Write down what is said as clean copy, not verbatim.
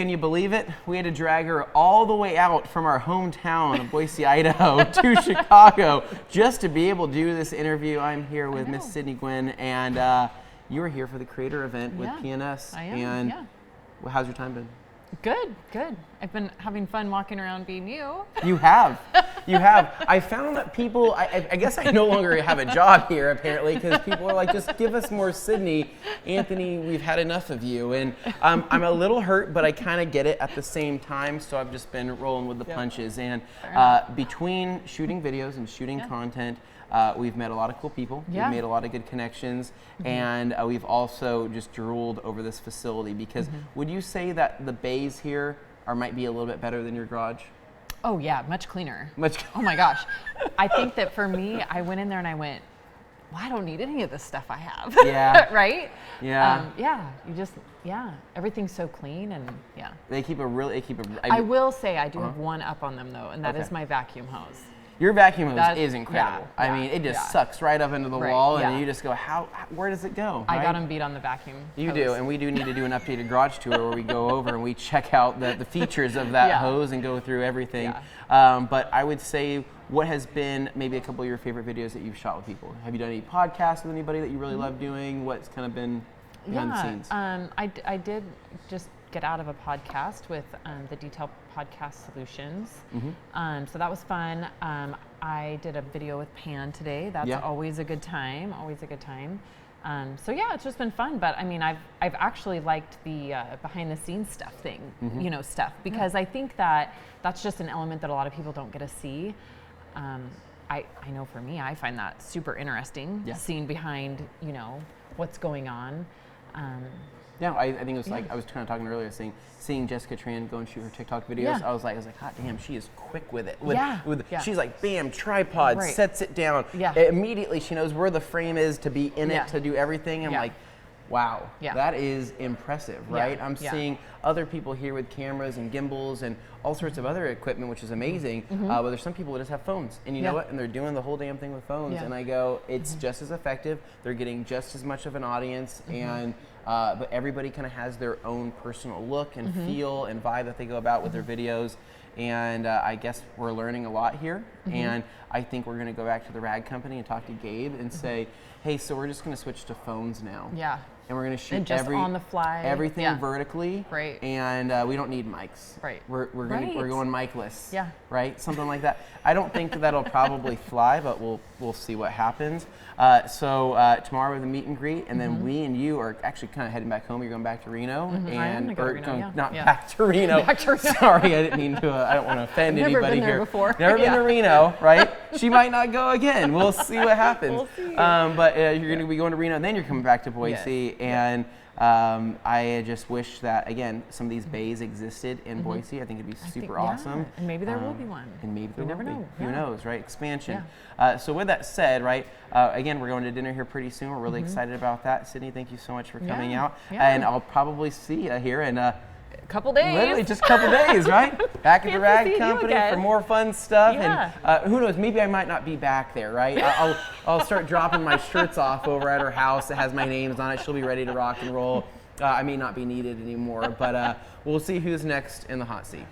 can you believe it? We had to drag her all the way out from our hometown of Boise, Idaho to Chicago just to be able to do this interview. I'm here with Miss Sydni Gwinn, and you were here for the creator event with PNS. I am, and well, how's your time been? Good, good. I've been having fun walking around being you. You have. You have. I found that people, I guess I no longer have a job here apparently, because people are like, just give us more Sydni. Anthony, we've had enough of you. And I'm a little hurt, but I kind of get it at the same time. So I've just been rolling with the punches. And between shooting videos and shooting content, we've met a lot of cool people. We've made a lot of good connections, and we've also just drooled over this facility because would you say that the bays here might be a little bit better than your garage? Oh yeah, much cleaner. Oh my gosh. I think that for me, I went in there and I went, well, I don't need any of this stuff I have. Yeah. Right? Yeah. You just, everything's so clean and They keep a I will say I do have one up on them though, and that is my vacuum hose. Your vacuum hose is incredible. Yeah, I mean, it just sucks right up into the wall, and you just go, where does it go? I got them beat on the vacuum You hose. do, and we do need to do an updated garage tour where we go over and we check out the features of that hose and go through everything. But I would say, what has been maybe a couple of your favorite videos that you've shot with people? Have you done any podcasts with anybody that you really love doing? What's kind of been behind the scenes? I did just get out of a podcast with the Detail Podcast Solutions. So that was fun. I did a video with Pan today. That's always a good time, always a good time. So yeah, it's just been fun. But I mean, I've actually liked the behind the scenes stuff thing, stuff, because I think that that's just an element that a lot of people don't get to see. I know for me, I find that super interesting, seeing behind, what's going on. Yeah, I think it was like, I was kind of talking earlier, seeing Jessica Tran go and shoot her TikTok videos. I was like, hot damn, she is quick with it. She's like, bam, tripod, sets it down. Immediately she knows where the frame is to be in it, to do everything. I'm like, wow, that is impressive, right? I'm seeing other people here with cameras and gimbals and all sorts of other equipment, which is amazing. But there's some people that just have phones, and you know what? And they're doing the whole damn thing with phones. And I go, it's just as effective. They're getting just as much of an audience, and but everybody kind of has their own personal look and feel and vibe that they go about with their videos. And I guess we're learning a lot here. And I think we're going to go back to the rag company and talk to Gabe and say, hey, so we're just going to switch to phones now. And we're going to shoot on the fly, everything vertically. And we don't need mics. We're going micless. Right? Something like that. I don't think that'll probably fly, but we'll see what happens. So tomorrow we have the meet and greet, and then we and you are actually kind of heading back home. You're going back to Reno, and back to Reno. Back to Reno. Sorry, I didn't mean to. I don't want to offend anybody here. Never been to Reno, right? She might not go again. We'll see what happens. We'll see. But you're going to be going to Reno, and then you're coming back to Boise. And I just wish that, again, some of these bays existed in Boise. I think it'd be super awesome. And maybe there will be one. And maybe there will be. Know. Who knows, right? Expansion. So with that said, right, again, we're going to dinner here pretty soon. We're really excited about that. Sydni, thank you so much for coming out. And I'll probably see you here in a couple days. Literally just a couple days, right? Back at the rag company for more fun stuff. And who knows, maybe I might not be back there, right? I'll start dropping my shirts off over at her house that has my names on it. She'll be ready to rock and roll. I may not be needed anymore, but we'll see who's next in the hot seat.